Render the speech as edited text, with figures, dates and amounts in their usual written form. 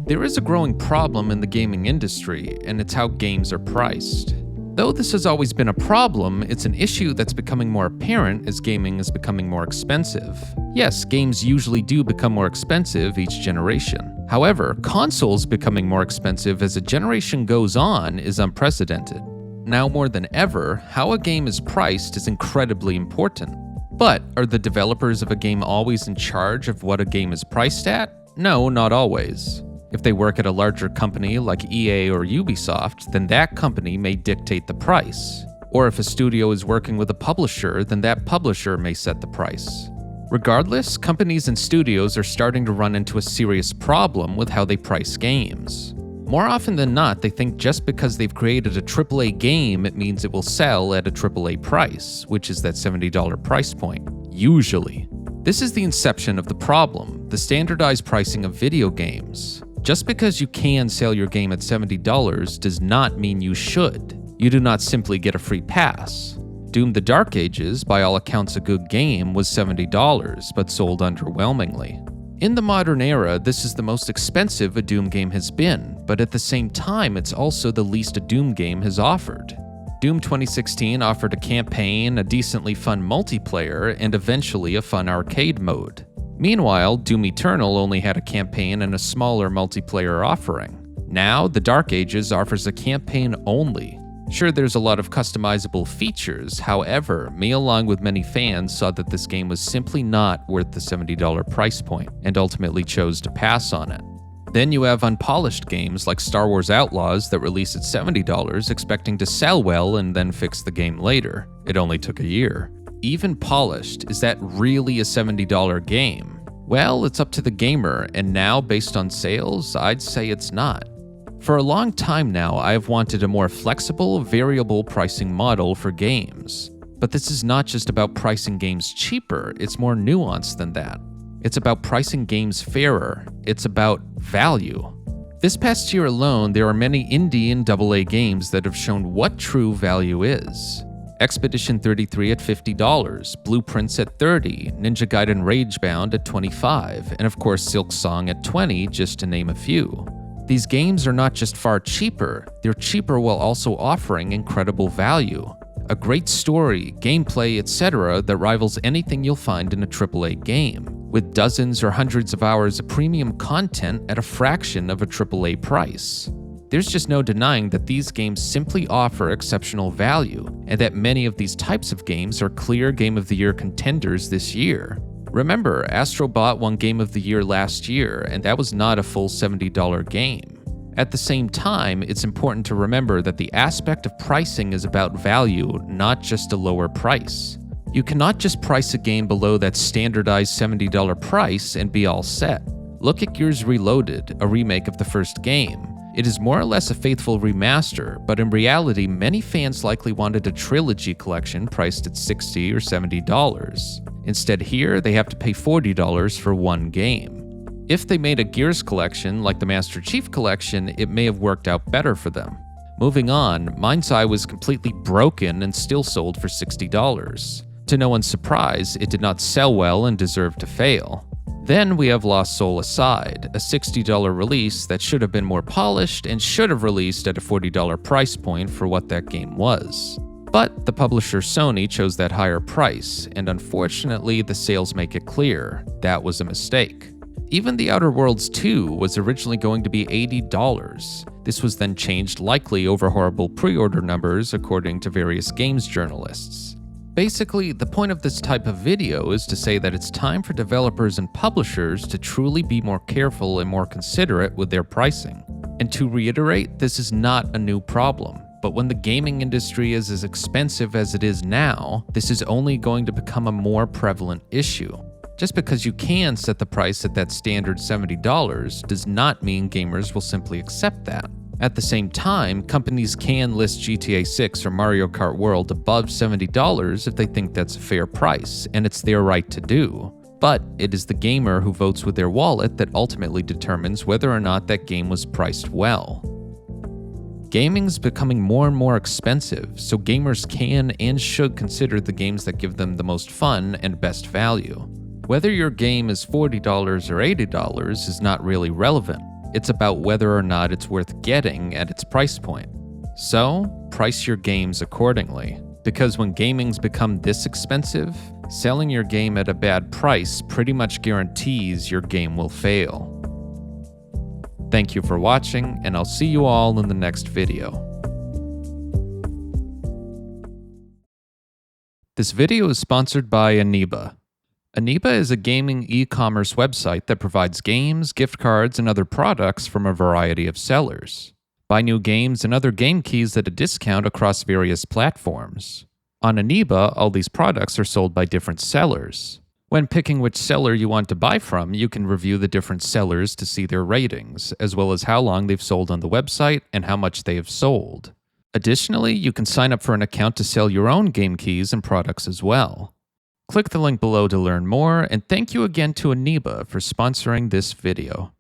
There is a growing problem in the gaming industry, and it's how games are priced. Though this has always been a problem, it's an issue that's becoming more apparent as gaming is becoming more expensive. Yes, games usually do become more expensive each generation. However, consoles becoming more expensive as a generation goes on is unprecedented. Now more than ever, how a game is priced is incredibly important. But are the developers of a game always in charge of what a game is priced at? No, not always. If they work at a larger company like EA or Ubisoft, then that company may dictate the price. Or if a studio is working with a publisher, then that publisher may set the price. Regardless, companies and studios are starting to run into a serious problem with how they price games. More often than not, they think just because they've created a AAA game, it means it will sell at a AAA price, which is that $70 price point. Usually. This is the inception of the problem, the standardized pricing of video games. Just because you can sell your game at $70 does not mean you should. You do not simply get a free pass. Doom: The Dark Ages, by all accounts a good game, was $70, but sold underwhelmingly. In the modern era, this is the most expensive a Doom game has been, but at the same time, it's also the least a Doom game has offered. Doom 2016 offered a campaign, a decently fun multiplayer, and eventually a fun arcade mode. Meanwhile, Doom Eternal only had a campaign and a smaller multiplayer offering. Now, The Dark Ages offers a campaign only. Sure, there's a lot of customizable features, however, me along with many fans saw that this game was simply not worth the $70 price point, and ultimately chose to pass on it. Then you have unpolished games like Star Wars Outlaws that release at $70 expecting to sell well and then fix the game later. It only took a year. Even polished, is that really a $70 game? Well, it's up to the gamer, and now based on sales, I'd say it's not. For a long time now, I have wanted a more flexible, variable pricing model for games. But this is not just about pricing games cheaper, it's more nuanced than that. It's about pricing games fairer. It's about value. This past year alone, there are many indie and AA games that have shown what true value is. Expedition 33 at $50, Blueprints at $30, Ninja Gaiden Ragebound at $25, and of course Silksong at $20, just to name a few. These games are not just far cheaper, they're cheaper while also offering incredible value. A great story, gameplay, etc. that rivals anything you'll find in a AAA game, with dozens or hundreds of hours of premium content at a fraction of a AAA price. There's just no denying that these games simply offer exceptional value, and that many of these types of games are clear Game of the Year contenders this year. Remember, Astro Bot won Game of the Year last year, and that was not a full $70 game. At the same time, it's important to remember that the aspect of pricing is about value, not just a lower price. You cannot just price a game below that standardized $70 price and be all set. Look at Gears Reloaded, a remake of the first game. It is more or less a faithful remaster, but in reality, many fans likely wanted a trilogy collection priced at $60 or $70. Instead here, they have to pay $40 for one game. If they made a Gears collection like the Master Chief collection, it may have worked out better for them. Moving on, Mind's Eye was completely broken and still sold for $60. To no one's surprise, it did not sell well and deserved to fail. Then we have Lost Soul Aside, a $60 release that should have been more polished and should have released at a $40 price point for what that game was. But the publisher Sony chose that higher price, and unfortunately the sales make it clear that was a mistake. Even The Outer Worlds 2 was originally going to be $80. This was then changed likely over horrible pre-order numbers according to various games journalists. Basically, the point of this type of video is to say that it's time for developers and publishers to truly be more careful and more considerate with their pricing. And to reiterate, this is not a new problem. But when the gaming industry is as expensive as it is now, this is only going to become a more prevalent issue. Just because you can set the price at that standard $70 does not mean gamers will simply accept that. At the same time, companies can list GTA 6 or Mario Kart World above $70 if they think that's a fair price, and it's their right to do. But it is the gamer who votes with their wallet that ultimately determines whether or not that game was priced well. Gaming's becoming more and more expensive, so gamers can and should consider the games that give them the most fun and best value. Whether your game is $40 or $80 is not really relevant. It's about whether or not it's worth getting at its price point. So, price your games accordingly. Because when gaming's become this expensive, selling your game at a bad price pretty much guarantees your game will fail. Thank you for watching, and I'll see you all in the next video. This video is sponsored by Aniba. Aniba is a gaming e-commerce website that provides games, gift cards, and other products from a variety of sellers. Buy new games and other game keys at a discount across various platforms. On Aniba, all these products are sold by different sellers. When picking which seller you want to buy from, you can review the different sellers to see their ratings, as well as how long they've sold on the website and how much they have sold. Additionally, you can sign up for an account to sell your own game keys and products as well. Click the link below to learn more, and thank you again to Aniba for sponsoring this video.